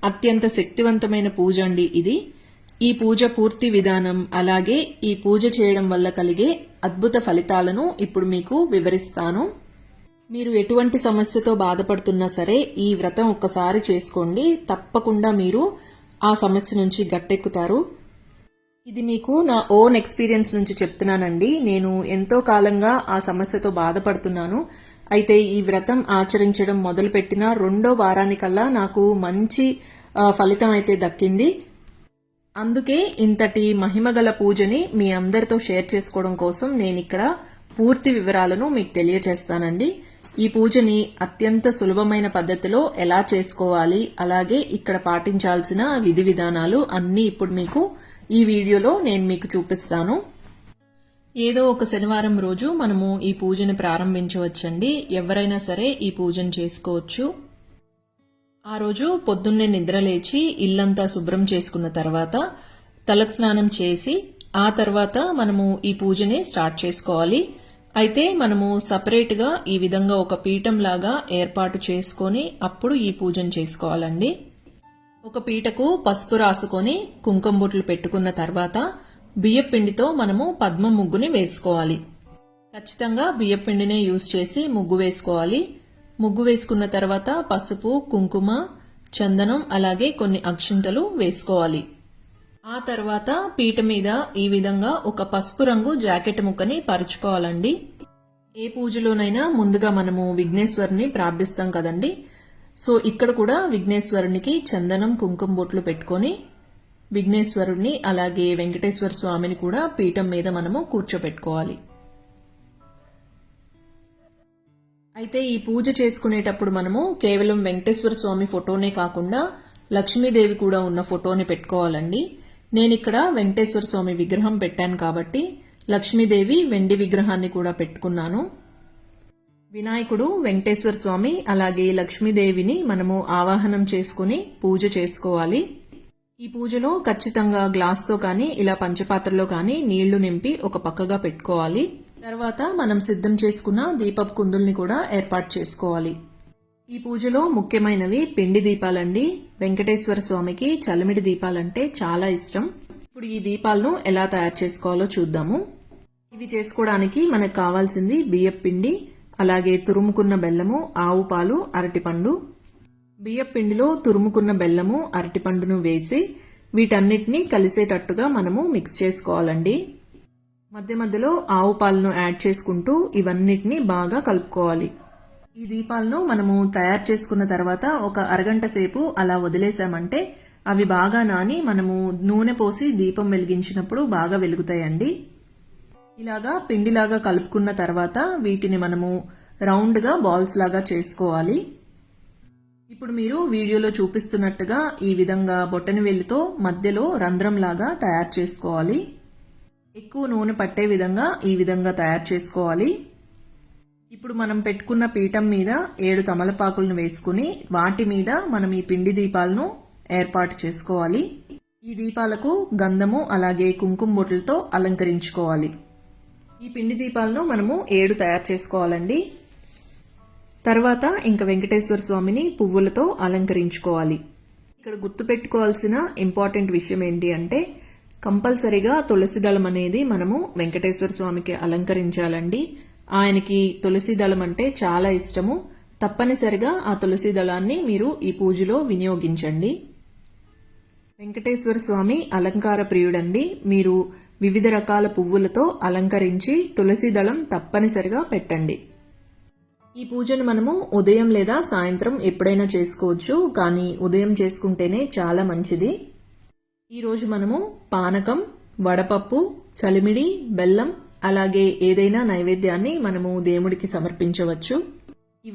అత్యంత శక్తివంతమైన పూజ అండి ఇది. ఈ పూజ పూర్తి విధానం అలాగే ఈ పూజ చేయడం వల్ల కలిగే అద్భుత ఫలితాలను ఇప్పుడు మీకు వివరిస్తాను. మీరు ఎటువంటి సమస్యతో బాధపడుతున్నా సరే ఈ వ్రతం ఒక్కసారి చేసుకోండి, తప్పకుండా మీరు ఆ సమస్య నుంచి గట్టెక్కుతారు. ఇది మీకు నా ఓన్ ఎక్స్పీరియన్స్ నుంచి చెప్తున్నానండి. నేను ఎంతో కాలంగా ఆ సమస్యతో బాధపడుతున్నాను. అయితే ఈ వ్రతం ఆచరించడం మొదలుపెట్టిన 2వ వారానికల్లా నాకు మంచి ఫలితం అయితే దక్కింది. అందుకే ఇంతటి మహిమగల పూజని మీ అందరితో షేర్ చేసుకోవడం కోసం నేను ఇక్కడ పూర్తి వివరాలను మీకు తెలియజేస్తానండి. ఈ పూజని అత్యంత సులభమైన పద్ధతిలో ఎలా చేసుకోవాలి, అలాగే ఇక్కడ పాటించాల్సిన విధి విధానాలు అన్నీ ఇప్పుడు మీకు ఈ వీడియోలో నేను మీకు చూపిస్తాను. ఏదో ఒక శనివారం రోజు మనము ఈ పూజను ప్రారంభించవచ్చండి. ఎవరైనా సరే ఈ పూజను చేసుకోవచ్చు. ఆ రోజు పొద్దున్నే నిద్రలేచి ఇల్లంతా శుభ్రం చేసుకున్న తర్వాత తలకు స్నానం చేసి ఆ తర్వాత మనము ఈ పూజని స్టార్ట్ చేసుకోవాలి. అయితే మనము సపరేట్గా ఈ విధంగా ఒక పీఠం లాగా ఏర్పాటు చేసుకొని అప్పుడు ఈ పూజను చేసుకోవాలండి. ఒక పీటకు పసుపు రాసుకొని కుంకుమ బొట్లు పెట్టుకున్న తర్వాత బియ్యపిండితో మనము పద్మ ముగ్గుని వేసుకోవాలి. ఖచ్చితంగా బియ్యపిండినే యూజ్ చేసి ముగ్గు వేసుకోవాలి. ముగ్గు వేసుకున్న తర్వాత పసుపు, కుంకుమ, చందనం అలాగే కొన్ని అక్షింతలు వేసుకోవాలి. ఆ తర్వాత పీట మీద ఈ విధంగా ఒక పసుపు రంగు జాకెట్ ముక్కని పరుచుకోవాలండి. ఏ పూజలోనైనా ముందుగా మనము విఘ్నేశ్వరుని ప్రార్థిస్తాం కదండి. సో ఇక్కడ కూడా విఘ్నేశ్వరునికి చందనం, కుంకుమ బొట్లు పెట్టుకొని విఘ్నేశ్వరుణ్ణి అలాగే వెంకటేశ్వర స్వామిని కూడా పీఠం మీద మనము కూర్చోపెట్టుకోవాలి. అయితే ఈ పూజ చేసుకునేటప్పుడు మనము కేవలం వెంకటేశ్వర స్వామి ఫోటోనే కాకుండా లక్ష్మీదేవి కూడా ఉన్న ఫోటోని పెట్టుకోవాలండి. నేను ఇక్కడ వెంకటేశ్వర స్వామి విగ్రహం పెట్టాను కాబట్టి లక్ష్మీదేవి వెండి విగ్రహాన్ని కూడా పెట్టుకున్నాను. వినాయకుడు, వెంకటేశ్వర స్వామి అలాగే లక్ష్మీదేవిని మనము ఆవాహనం చేసుకుని పూజ చేసుకోవాలి. ఈ పూజలో ఖచ్చితంగా గ్లాస్తో కానీ ఇలా పంచపాత్రలో కానీ నీళ్లు నింపి ఒక పక్కగా పెట్టుకోవాలి. తర్వాత మనం సిద్ధం చేసుకున్న దీపపు కుందుల్ని కూడా ఏర్పాటు చేసుకోవాలి. ఈ పూజలో ముఖ్యమైనవి పిండి దీపాలండి. వెంకటేశ్వర స్వామికి చలిమిడి దీపాలంటే చాలా ఇష్టం. ఇప్పుడు ఈ దీపాలను ఎలా తయారు చేసుకోవాలో చూద్దాము. ఇవి చేసుకోవడానికి మనకు కావాల్సింది బియ్యపు పిండి, అలాగే తురుముకున్న బెల్లము, ఆవు పాలు, అరటిపండు. బియ్యపు పిండిలో తురుముకున్న బెల్లము, అరటిపండును వేసి వీటన్నిటిని కలిసేటట్టుగా మనము మిక్స్ చేసుకోవాలండి. మధ్య మధ్యలో ఆవు పాలను యాడ్ చేసుకుంటూ ఇవన్నిటిని బాగా కలుపుకోవాలి. ఈ దీపాలను మనము తయారు చేసుకున్న తర్వాత ఒక అరగంట సేపు అలా వదిలేసామంటే అవి బాగా నాని మనము నూనె పోసి దీపం వెలిగించినప్పుడు బాగా వెలుగుతాయండి. ఇలాగా పిండిలాగా కలుపుకున్న తర్వాత వీటిని మనము రౌండ్గా బాల్స్ లాగా చేసుకోవాలి. ఇప్పుడు మీరు వీడియోలో చూపిస్తున్నట్టుగా ఈ విధంగా బొటన వేలితో మధ్యలో రంధ్రం లాగా తయారు చేసుకోవాలి. ఎక్కువ నూనె పట్టే విధంగా ఈ విధంగా తయారు చేసుకోవాలి. ఇప్పుడు మనం పెట్టుకున్న పీఠం మీద 7 తమలపాకులను వేసుకుని వాటి మీద మనం ఈ పిండి దీపాలను ఏర్పాటు చేసుకోవాలి. ఈ దీపాలకు గంధము అలాగే కుంకుమ బొట్లతో అలంకరించుకోవాలి. ఈ పిండి దీపాలను మనము 7 తయారు చేసుకోవాలండి. తర్వాత ఇంకా వెంకటేశ్వర స్వామిని పువ్వులతో అలంకరించుకోవాలి. ఇక్కడ గుర్తుపెట్టుకోవాల్సిన ఇంపార్టెంట్ విషయం ఏంటి అంటే కంపల్సరిగా తులసి దళం అనేది మనము వెంకటేశ్వర స్వామికి అలంకరించాలండి. ఆయనకి తులసి దళం అంటే చాలా ఇష్టము. తప్పనిసరిగా ఆ తులసి దళాన్ని మీరు ఈ పూజలో వినియోగించండి. వెంకటేశ్వర స్వామి అలంకార ప్రియుడండి. మీరు వివిధ రకాల పువ్వులతో అలంకరించి తులసి దళం తప్పనిసరిగా పెట్టండి. ఈ పూజను మనము ఉదయం లేదా సాయంత్రం ఎప్పుడైనా చేసుకోవచ్చు, కానీ ఉదయం చేసుకుంటేనే చాలా మంచిది. ఈరోజు మనము పానకం, వడపప్పు, చలిమిడి, బెల్లం అలాగే ఏదైనా నైవేద్యాన్ని మనము దేవుడికి సమర్పించవచ్చు.